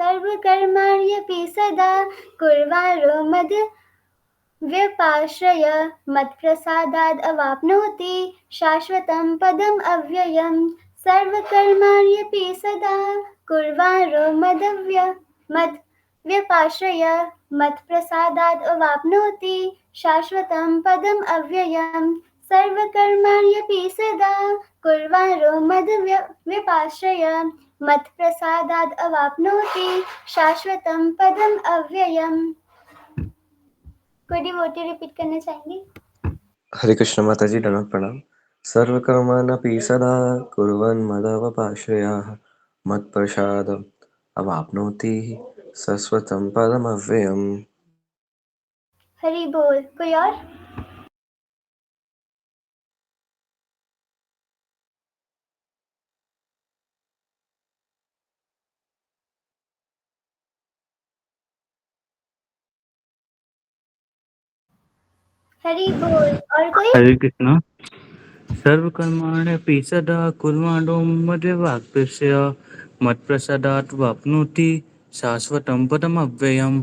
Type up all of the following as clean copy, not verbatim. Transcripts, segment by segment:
सर्वकर्माण्यपि सदा कुर्वाणो व्यपाश्रय मत्प्रसादाद् अवाप्नोति शाश्वतं पदम् अव्ययम्। सर्वकर्माण्यपि सदा कुर्वाणो मद्व्यपाश्रय मत्प्रसादाद् अवाप्नोति शाश्वतं पदम् अव्ययम्। सर्वकर्माण्यपि सदा कुर्वाणो मद्व्यपाश्रय मत्प्रसादाद् अवाप्नोति शाश्वतं पदम् अव्ययम्। कोई डिवोटी रिपीट करना चाहेंगे? हरे कृष्ण माताजी, दंडवत प्रणाम। सर्वकर्माणपि सदा कुर्वन् मदवपाश्रयः मत्प्रसादम् अवाप्नोति शाश्वतं पदमव्ययम्। हरि बोल। कोई और? हरि बोल। और कोई? हरे कृष्णा। सर्वकर्माण्यपि सदा कुर्वाणो मद्व्यपाश्रय मत्प्रसादात् वाप्नोति शाश्वतं पदमव्ययम्।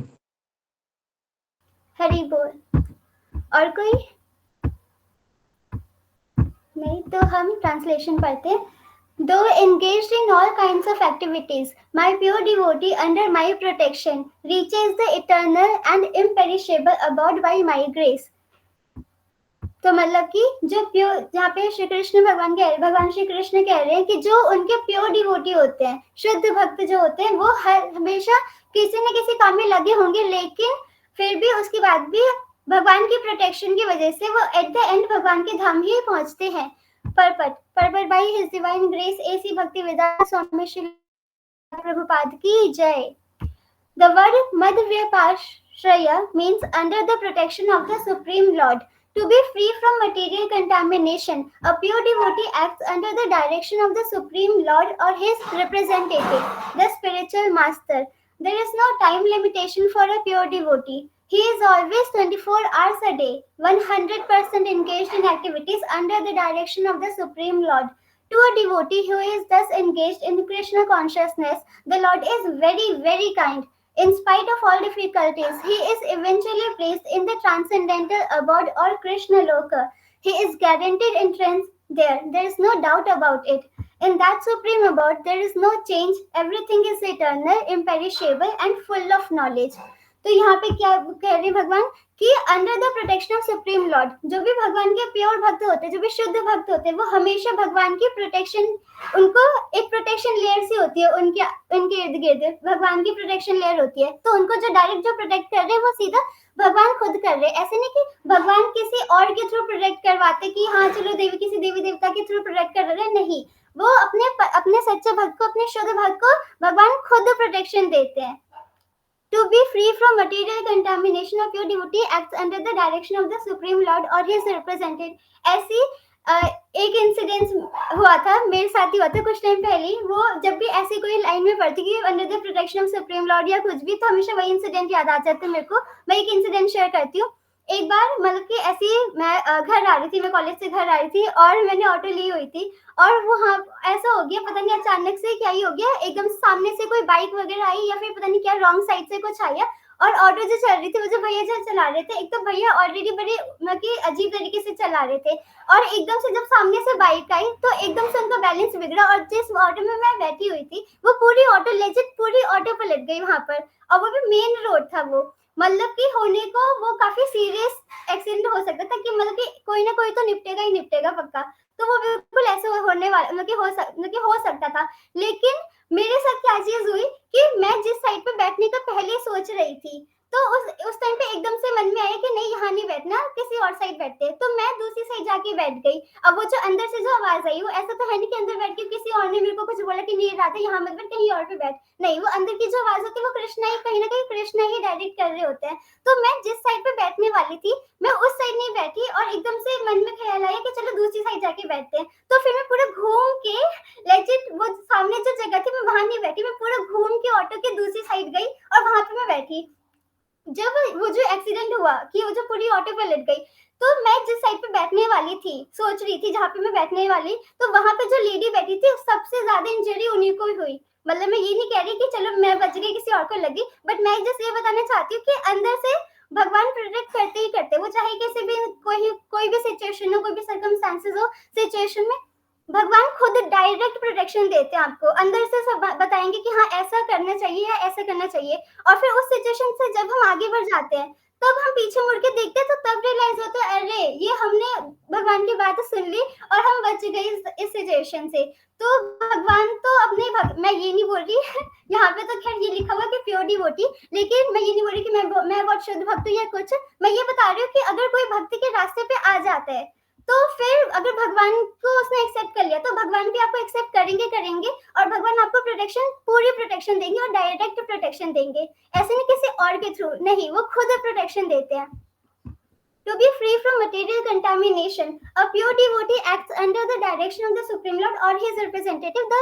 हरि बोल। और कोई? नहीं तो हम ट्रांसलेशन पढ़ते हैं। Though engaged in all kinds of activities, my pure devotee under my protection reaches the eternal and imperishable abode by my grace. तो मतलब कि जो प्योर, जहाँ पे श्री कृष्ण भगवान श्री कृष्ण कह रहे हैं कि जो उनके प्योर डिवोटी होते हैं, शुद्ध भक्त जो होते हैं, वो हमेशा किसी न किसी काम में लगे होंगे, लेकिन फिर भी उसके बाद भी भगवान की प्रोटेक्शन की वजह से वो एट द एंड भगवान के धाम ही पहुंचते हैं। Purport by his divine grace AC भक्ति वेदांत स्वामी श्री प्रभुपाद की जय। The word Madhvyapashraya means under the protection of the Supreme Lord. To be free from material contamination, a pure devotee acts under the direction of the Supreme Lord or his representative, the spiritual master. There is no time limitation for a pure devotee. He is always 24 hours a day, 100% engaged in activities under the direction of the Supreme Lord. To a devotee who is thus engaged in Krishna consciousness, the Lord is very, very kind. In spite of all difficulties, he is eventually placed in the transcendental abode or Krishna Loka. He is guaranteed entrance there. There is no doubt about it. In that supreme abode, there is no change. Everything is eternal, imperishable, and full of knowledge. तो यहाँ पे क्या कह रहे हैं भगवान कि under the protection of supreme Lord, जो भी भगवान के प्योर भक्त होते हैं, जो भी शुद्ध भक्त होते हैं, वो हमेशा भगवान की प्रोटेक्शन, उनको एक प्रोटेक्शन लेयर सी होती है उनके इर्द गिर्द, भगवान की प्रोटेक्शन लेयर होती है। तो उनको जो डायरेक्ट जो प्रोटेक्ट कर रहे हैं वो सीधा भगवान खुद कर रहे हैं। ऐसे नहीं कि भगवान किसी और के थ्रू प्रोटेक्ट करवाते कि हाँ चलो किसी देवी देवता के थ्रू प्रोटेक्ट कर रहे हैं, नहीं, वो अपने सच्चे भक्त को, अपने शुद्ध भक्त को भगवान खुद प्रोटेक्शन देते हैं। To be free from material contamination, of pure devotee acts under the direction of the Supreme Lord or his representative. ऐसी एक इंसिडेंस हुआ था, मेरे साथ ही हुआ था कुछ टाइम पहले। वो जब भी ऐसी कोई लाइन में पढ़ती कि under the protection of supreme Lord या कुछ भी, तो हमेशा वही इंसिडेंट याद आ जाता है मेरे को। मैं एक इंसिडेंट शेयर करती हूँ। एक बार मतलब कि ऐसी मैं घर आ रही थी, मैं कॉलेज से घर आ रही थी और मैंने ऑटो ली हुई थी, और वो हाँ ऐसा हो गया, पता नहीं अचानक से क्या ही हो गया, एकदम सामने से कोई बाइक वगैरह आई या फिर पता नहीं क्या रॉन्ग साइड से कुछ आया, और ऑटो जो चल रही थी, वो जो भैया जो चला रहे थे, एक तो भैया ऑलरेडी बड़े मतलब कि अजीब तरीके से चला रहे थे, और एकदम से जब सामने से बाइक आई तो एकदम से उनका बैलेंस बिगड़ा, और जिस ऑटो में मैं बैठी हुई थी वो पूरी ऑटो लेजिट पूरी ऑटो पलट गई वहां पर, और वो भी मेन रोड था वो। मतलब कि होने को वो काफी सीरियस एक्सीडेंट हो सकता था, कि मतलब कि कोई ना कोई तो निपटेगा ही निपटेगा पक्का। तो वो बिल्कुल ऐसे होने वाला मतलब कि हो सकता था। लेकिन मेरे साथ क्या चीज हुई कि मैं जिस साइड पे बैठने का पहले सोच रही थी, तो उस टाइम पे एकदम से मन में आया कि नहीं यहाँ नहीं बैठना, किसी और साइड बैठते हैं, तो मैं दूसरी साइड जाके बैठ गई। अब वो जो अंदर से जो आवाज आई, वो ऐसा तो है नहीं कि अंदर बैठ के किसी और ने मेरे को कुछ बोला कि नहीं राधा यहाँ मत बैठ, कहीं और पे बैठ, नहीं, वो अंदर की जो आवाज होती है वो कृष्णा ही, कहीं ना कहीं कृष्णा ही डायरेक्ट कर रहे होते हैं। तो मैं जिस साइड पे बैठने वाली थी, मैं उस साइड नहीं बैठी, और एकदम से मन में ख्याल आया कि चलो दूसरी साइड जाके बैठते हैं। तो फिर मैं पूरा घूम के लेजिट वो सामने जो जगह थी मैं वहां नहीं बैठी, मैं पूरा घूम के ऑटो के दूसरी साइड गई और वहां पे मैं बैठी। जब वो जो एक्सीडेंट हुआ कि वो जो पूरी ऑटो पलट गई, तो मैं जिस साइड पे बैठने वाली थी, सोच रही थी जहाँ पे मैं बैठने वाली, तो वहां पे जो लेडी बैठी थी सबसे ज्यादा इंजरी उन्हीं को ही हुई। मतलब मैं ये नहीं कह रही कि चलो मैं बच गई किसी और को लगी, बट मैं जस्ट ये बताना चाहती हूँ कि अंदर से भगवान प्रोटेक्ट करते ही करते, वो चाहे किसी भी कोई भी सिचुएशन हो, कोई भी सर्कमस्टांसेस हो, सिचुएशन में भगवान खुद डायरेक्ट प्रोटेक्शन देते हैं आपको, अंदर से सब बताएंगे कि हाँ ऐसा करना चाहिए या ऐसा करना चाहिए। और फिर उस सिचुएशन से जब हम आगे बढ़ जाते हैं, तब हम पीछे मुड़ के देखते हैं, तो तब रियलाइज होता है अरे ये हमने भगवान की बात सुन ली और हम बच गए इस सिचुएशन से। तो भगवान तो अपने मैं ये नहीं बोल रही यहाँ पे तो खैर ये लिखा हुआ कि प्योर डिवोटी, लेकिन मैं ये नहीं बोल रही कि मैं बहुत शुद्ध भक्त हूँ या कुछ। मैं ये बता रही हूँ कि अगर कोई भक्ति के रास्ते पे आ जाता है, तो फिर अगर भगवान को उसने एक्सेप्ट कर लिया, तो भगवान भी आपको एक्सेप्ट करेंगे और भगवान आपको प्रोटेक्शन, पूरी प्रोटेक्शन देंगे और डायरेक्ट प्रोटेक्शन देंगे, ऐसे नहीं किसी और के थ्रू नहीं, वो खुद प्रोटेक्शन देते हैं। To be free from material contamination, a pure devotee acts under the direction of the Supreme Lord or his representative,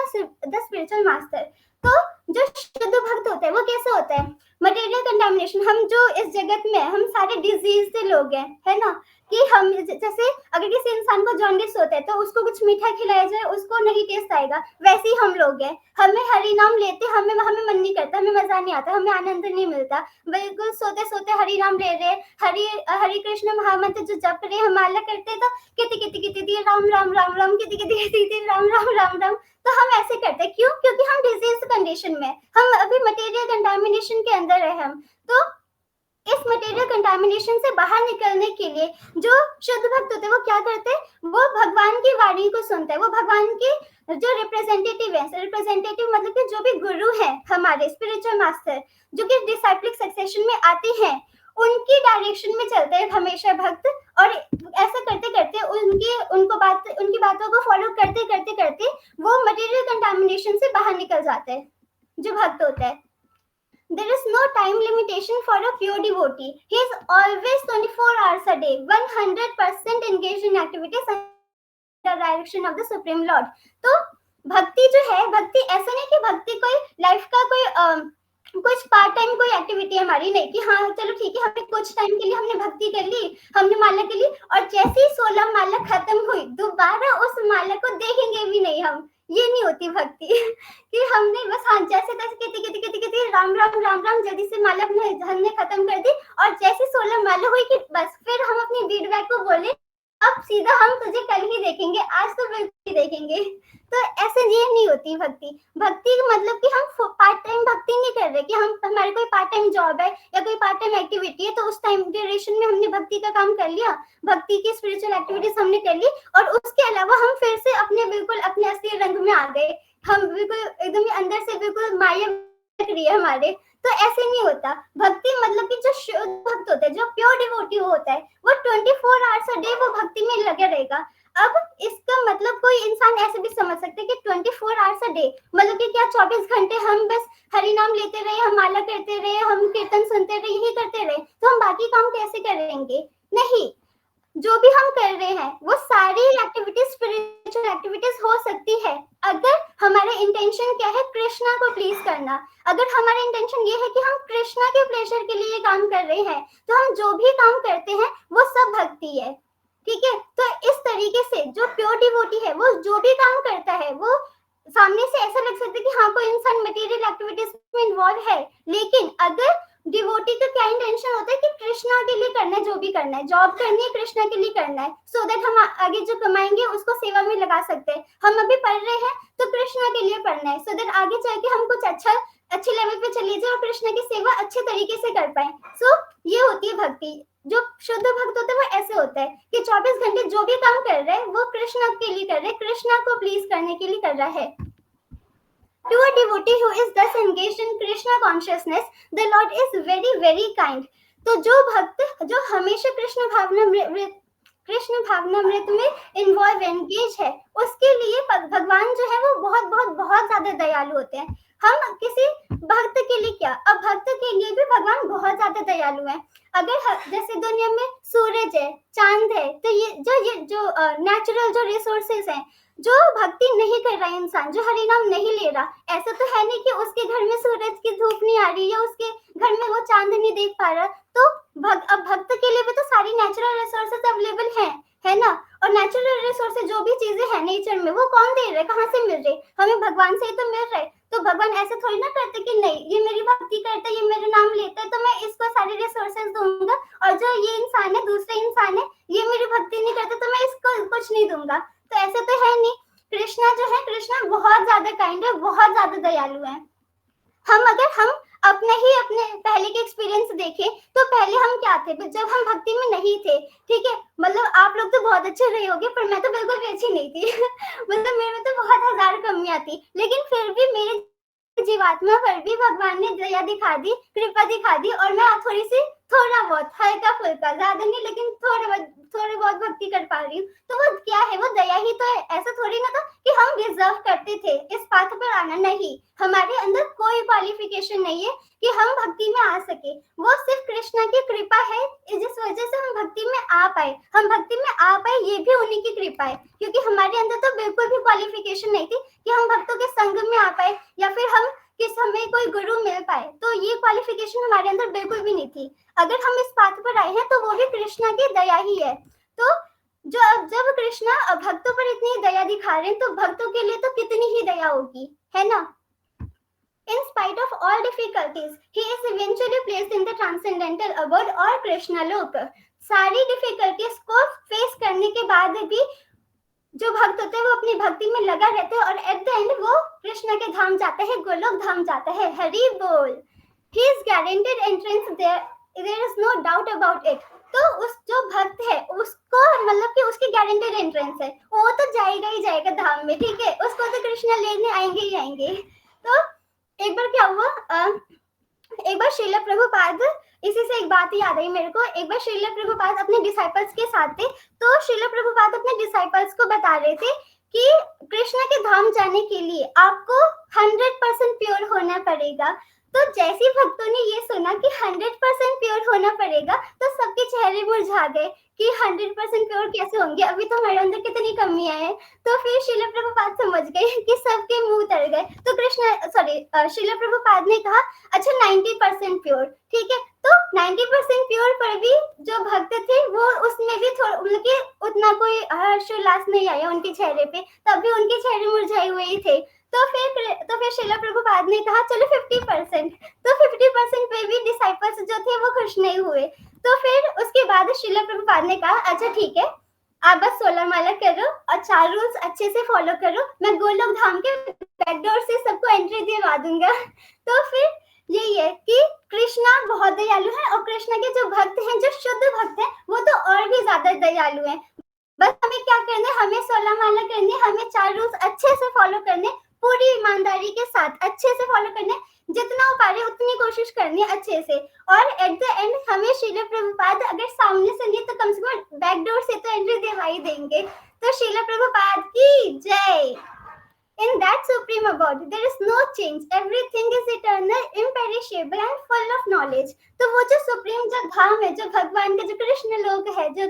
the spiritual master. तो जो शुद्ध भक्त होता है वो कैसे होता है? मटेरियल कंटामिनेशन, हम जो इस जगत में हम सारे डिजीज से लोग हैं, है ना, कि हम जैसे अगर किसी इंसान को जॉन्डिस होता है तो उसको कुछ मीठा खिलाया जाए उसको नहीं टेस्ट आएगा, वैसे ही हम लोग हैं। हमें हरि नाम लेते हमें मन नहीं करता, हमें मजा नहीं आता, हमें आनंद नहीं मिलता, बिल्कुल सोते सोते हरि नाम ले रहे, हरि कृष्ण महामंत्र जो जप रहे, हम माला करते तो किति राम राम राम राम किति राम राम राम राम। तो हम ऐसे करते क्यों? क्योंकि हम डिजीज कंडीशन में, हम अभी मटेरियल कंटामिनेशन के अंदर है हम। तो इस मटेरियल कंटामिनेशन से बाहर निकलने के लिए जो शुद्ध भक्त होते हैं वो क्या करते हैं? वो भगवान की वाणी को सुनते हैं, वो भगवान के जो रिप्रेजेंटेटिव है, रिप्रेजेंटेटिव मतलब कि जो भी गुरु है हमारे स्पिरिचुअल मास्टर, जो कि डिसाइप्लिक सक्सेशन में आते हैं, उनकी डायरेक्शन में चलते हैं हमेशा भक्त। और ऐसा करते करते उनकी बातों को फॉलो करते करते करते वो मटेरियल कंटामिनेशन से बाहर निकल जाते हैं जो भक्त होता है। There is no time limitation for a pure devotee. He is always 24 hours a day, 100% engaged in activities under the direction of the Supreme Lord. तो भक्ति जो है, भक्ति ऐसा नहीं कि भक्ति कोई लाइफ का कोई कुछ पार्ट टाइम कोई एक्टिविटी हमारी नहीं कि हाँ चलो ठीक है हमने कुछ टाइम के लिए हमने भक्ति कर ली, हमने माला कर ली और जैसे ही 16 माला खत्म हुई दोबारा उस माला को देखेंगे भी नहीं हम। ये नहीं होती भक्ति कि हमने बस हाँ जैसे तैसे किति राम राम राम राम जल्दी से माला हमने खत्म कर दी और जैसे 16 माला हुई कि बस फिर हम अपनी फीडबैक को बोले अब सीधा हम तुझे कल ही देखेंगे, आज तो बिल्कुल ही देखेंगे। तो ऐसे ये नहीं होती भक्ति। भक्ति का मतलब कि हम पार्ट टाइम भक्ति नहीं कर रहे कि हम हमारे कोई पार्ट टाइम जॉब है या कोई पार्ट टाइम एक्टिविटी है तो उस टाइम ड्यूरेशन में हमने भक्ति का काम कर लिया, भक्ति की स्पिरिचुअल एक्टिविटीज हमने कर ली और उसके अलावा हम फिर से बिल्कुल अपने असली रंग में आ गए, हम बिल्कुल एकदम अंदर से बिल्कुल माया रही है हमारे। तो ऐसे नहीं होता। भक्ति मतलब कि जो शुद्ध भक्त होता है, जो प्योर डिवोटी होता है, वो 24 आवर्स अ डे वो भक्ति में लगे रहेगा। अब इसका मतलब कोई इंसान ऐसे भी समझ सकते हैं कि 24 आवर्स अ डे मतलब कि क्या 24 घंटे हम बस हरि नाम लेते रहे, हम माला करते रहे, हम कीर्तन सुनते रहे, यही करते रहे तो हम बाकी काम कैसे करेंगे? नहीं, जो भी हम कर रहे हैं वो सारी एक्टिविटीज स्पिरिचुअल एक्टिविटीज हो सकती है अगर हमारा इंटेंशन क्या है, कृष्णा को प्लीज करना। अगर हमारा इंटेंशन ये है कि हम कृष्णा के प्लेजर के लिए काम कर रहे हैं तो हम जो भी काम करते हैं वो सब भक्ति है, ठीक है। तो इस तरीके से जो प्योर डिवोटी है वो जो भी काम करता है वो सामने से ऐसा लग सकता है कि हाँ कोई इंसान मटेरियल एक्टिविटीज में इन्वॉल्व है, लेकिन अगर डिवोटी का क्या इंटेंशन होता है कि कृष्णा के लिए करना है, जो भी करना है, जॉब करनी है कृष्णा के लिए करना है, सो दैट हम आगे जो कमाएंगे उसको सेवा में लगा सकते हैं। हम अभी पढ़ रहे हैं तो कृष्णा के लिए पढ़ना है, सो दैट आगे चल के हम कुछ अच्छे लेवल पे चले जाए और कृष्णा की सेवा अच्छे तरीके से कर पाए। सो ये होती है भक्ति। जो शुद्ध भक्त होता है वो ऐसे होता है कि 24 घंटे जो भी काम कर रहे हैं वो कृष्णा के लिए कर रहे हैं, कृष्णा को प्लीज करने के लिए कर रहा है। To a devotee who is thus engaged in Krishna consciousness, the Lord is very, very kind. तो जो भक्त जो हमेशा कृष्ण भावनामृत में इन्वॉल्व एंगेज है उसके लिए भगवान जो है वो बहुत बहुत बहुत ज्यादा दयालु होते हैं। हम किसी भक्त के लिए क्या, अब भक्त के लिए भी भगवान बहुत ज्यादा दयालु है। अगर जैसे दुनिया में सूरज है, चांद है, तो ये जो नेचुरल जो रिसोर्सेज हैं, जो भक्ति नहीं कर रहा है इंसान, जो हरि नाम नहीं ले रहा, ऐसा तो है नहीं कि उसके घर में सूरज की धूप नहीं आ रही या उसके घर में वो चांद नहीं देख पा रहा, तो अब भक्त के लिए भी तो सारी नेचुरल रिसोर्सेज अवेलेबल है ना। और नेचुरल रिसोर्सेज जो भी चीजें हैं नेचर में वो कौन दे रहे, कहाँ से मिल रहे, हमें भगवान से ही तो मिल रहे। तो भगवान ऐसे थोड़ी ना करते कि नहीं ये मेरी भक्ति करता है, ये मेरा नाम लेता है तो मैं इसको सारे रिसोर्सेज दूंगा, और जो ये इंसान है, दूसरे इंसान है, ये मेरी भक्ति नहीं करता तो मैं इसको कुछ नहीं दूंगा। तो ऐसे तो है नहीं। कृष्णा जो है, कृष्णा बहुत ज्यादा काइंड है, बहुत ज्यादा दयालु है। हम अपने पहले के एक्सपीरियंस देखें तो पहले हम क्या थे जब हम भक्ति में नहीं थे, ठीक है, मतलब आप लोग तो बहुत अच्छे रहे होगे पर मैं तो बिल्कुल भी अच्छी नहीं थी मतलब मेरे में तो बहुत हजार कमियां थी, लेकिन फिर भी मेरे जीवात्मा पर भी भगवान ने दया दिखा दी, कृपा दिखा दी, और मैं थोड़ा बहुत हल्का फुल्का, ज्यादा नहीं लेकिन थोड़ी बहुत भक्ति कर पा रही हूँ। तो वो क्या है, वो दया ही तो है। ऐसा थोड़ी ना था कि हम डिजर्व करते थे इस पाथ पर आना, नहीं, हमारे अंदर कोई क्वालिफिकेशन नहीं है कि हम भक्ति में आ सके, वो सिर्फ कृष्णा की कृपा है, जिस वजह से हम भक्ति में आ पाए। हम भक्ति में आ पाए ये भी उन्हीं की कृपा है, क्योंकि हमारे अंदर तो बिल्कुल भी क्वालिफिकेशन नहीं थी कि हम भक्तों के संग में आ पाए या फिर हम किस हमें कोई गुरु मिल पाए, तो ये क्वालिफिकेशन हमारे अंदर बिल्कुल भी नहीं थी। अगर हम इस पाथ पर आए हैं तो वो भी कृष्णा की दया ही है। तो जब कृष्णा भक्तों पर इतनी दया दिखा रहे हैं तो भक्तों के लिए तो कितनी ही दया होगी, है ना। In spite of all difficulties, he is eventually placed in the transcendental abode और कृष्णा लोक। सारी डिफिकल्टीज को फेस करने के बाद भी जो भक्त होते हैं वो अपनी भक्ति में लगा रहते हैं और एट द एंड वो कृष्ण के धाम जाते हैं, गोलोक धाम जाते हैं। हरि बोल। He is guaranteed entrance there is no doubt about it. तो उस जो भक्त है उसको मतलब कि उसकी गारंटेड एंट्रेंस है, वो तो जाएगा ही जाएगा धाम में, ठीक है, उसको तो कृष्ण लेने आएंगे ही आएंगे। तो एक बार क्या हुआ, एक बार श्रील प्रभुपाद, इसी से एक बात याद आई मेरे को, एक बार श्रील प्रभुपाद अपने डिसाइपल्स के साथ थे, तो श्रील प्रभुपाद अपने डिसाइपल्स को बता रहे थे कि कृष्ण के धाम जाने के लिए आपको 100% प्योर होना पड़ेगा। तो जैसे भक्तों ने ये सुना कि 100% प्योर होना पड़ेगा तो सबके चेहरे मुरझा गए कि 100% प्योर कैसे होंगे, अभी तो हमारे अंदर कितनी कमियां हैं। तो फिर श्रील प्रभुपाद समझ गए कि सबके मुंह तर गए। तो श्रील प्रभुपाद ने कहा अच्छा 90% प्योर, ठीक है। तो 90% प्योर पर भी जो भक्त थे वो उसमें भी थोड़ा मतलब कि उतना कोई हर्षोल्लास नहीं आया उनके चेहरे पे, तब भी उनके चेहरे मुरझाए हुए ही थे। तो फिर श्रील प्रभुपाद ने कहा चलो 50%, तो 50% पे भी डिसाइपल्स जो थे वो खुश नहीं हुए। तो फिर उसके बाद श्रील प्रभुपाद ने कहा अच्छा ठीक है, आप बस 16 माला करो और 4 रूल्स अच्छे से फॉलो करो, मैं गोलोक धाम के बैकडोर से सबको एंट्री दिलवा दूंगा। तो फिर यही है कि कृष्णा बहुत दयालु है और कृष्णा के जो भक्त हैं, जो शुद्ध भक्त हैं, वो तो और भी ज्यादा दयालु हैं। बस हमें क्या करना है, हमें 16 माला करनी, हमें 4 रूल्स अच्छे से फॉलो करने, पूरी ईमानदारी के साथ अच्छे से फॉलो करने, जितना हो पा रहे उतनी कोशिश करनी अच्छे से। और एट द एंड हमें श्रील प्रभुपाद अगर सामने से नहीं तो कम से कम बैकडोर से तो एंट्री दिलवा ही देंगे। तो श्रील प्रभुपाद की जय। In that supreme abode, there is no change. Everything is eternal, imperishable and full of knowledge. तो वो जो सुप्रीम जो धाम है, जो भगवान का जो कृष्ण लोक है, जो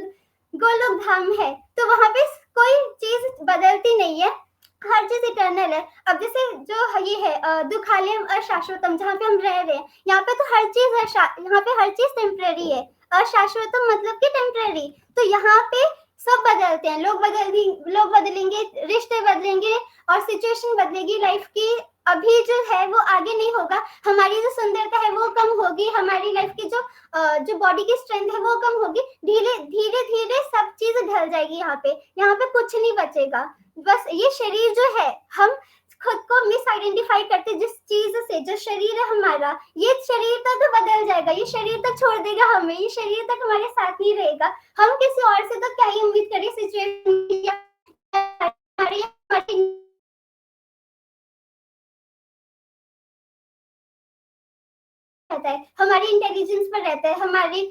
गोलोक धाम है, तो वहाँ पे कोई चीज बदलती नहीं है, हर चीज इटर्नल है। अब जैसे जो ये है दुखालयम अशाश्वतम, जहाँ पे हम रह रहे हैं, यहाँ पे तो हर चीज है, यहाँ पे हर चीज टेम्पररी है। अशाश्वतम मतलब कि टेम्पररी। तो यहाँ पे सब बदलते हैं, लोग बदलेंगे, रिश्ते बदलेंगे और सिचुएशन बदलेगी लाइफ की। अभी जो है वो आगे नहीं होगा, हमारी जो सुंदरता है वो कम होगी, हमारी लाइफ की जो बॉडी की स्ट्रेंथ है वो कम होगी, धीरे धीरे सब चीज ढल जाएगी। यहाँ पे कुछ नहीं बचेगा। बस ये शरीर जो है, हम खुद को मिस आइडेंटिफाई करते जिस चीज से, जो शरीर है हमारा, ये शरीर तक बदल जाएगा, ये शरीर तक छोड़ देगा हमें, ये शरीर तक हमारे साथ नहीं रहेगा। हम किसी और से तो क्या ही उम्मीद करें सिचुएशन हमारी इंटेलिजेंस पर रहता है, हमारी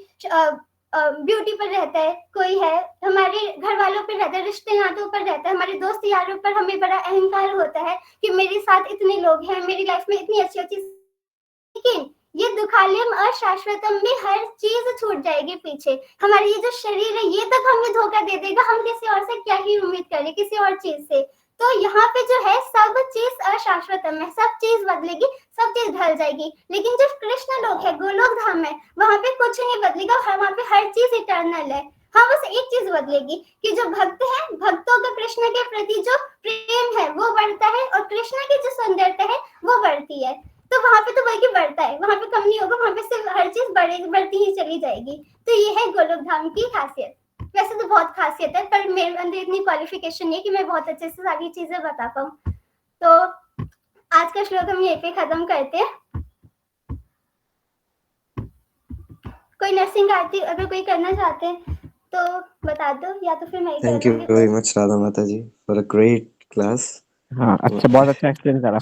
ब्यूटी पर रहता है, कोई है हमारे घर वालों पर रहता है, रिश्ते नातों पर रहता है, हमारे दोस्त यारों पर हमें बड़ा अहंकार होता है कि मेरे साथ इतने लोग हैं, मेरी लाइफ में इतनी अच्छी अच्छी। लेकिन ये दुखालयम अशाश्वतम में हर चीज छूट जाएगी पीछे। हमारी ये जो शरीर है ये तक हमें धोखा दे देगा, हम किसी और से क्या ही उम्मीद करें, किसी और चीज से। तो यहाँ पे जो है सब चीज अशाश्वतम है, सब चीज बदलेगी, सब चीज ढल जाएगी। लेकिन जो कृष्ण लोक है, गोलोक धाम है, वहां पे कुछ नहीं बदलेगा, वहां पे हर चीज इटर्नल है, हाँ, बस एक चीज बदलेगी कि जो भक्त है, भक्तों का कृष्ण के प्रति जो प्रेम है वो बढ़ता है और कृष्ण की जो सुंदरता है वो बढ़ती है। तो वहां पे तो बल्कि बढ़ता है, वहां पे कम नहीं होगा, वहां पे सिर्फ हर चीज बढ़ती ही चली जाएगी। तो ये है गोलोक धाम की खासियत। वैसे तो बहुत खासियत है, पर मेरे अंदर इतनी क्वालिफिकेशन नहीं है कि मैं बहुत अच्छे से सारी चीजें बता पाऊँ। तो आज का श्लोक हम यहीं पे खत्म करते हैं। कोई नरसिंह आरती अगर कोई करना चाहते हैं तो बता दो, या तो फिर मैं ही कर Thank you दूंगी। very much, Radha Mataji, for a great class. हाँ, अच्छा, बहुत अच्छा एक्सप्लेन करा।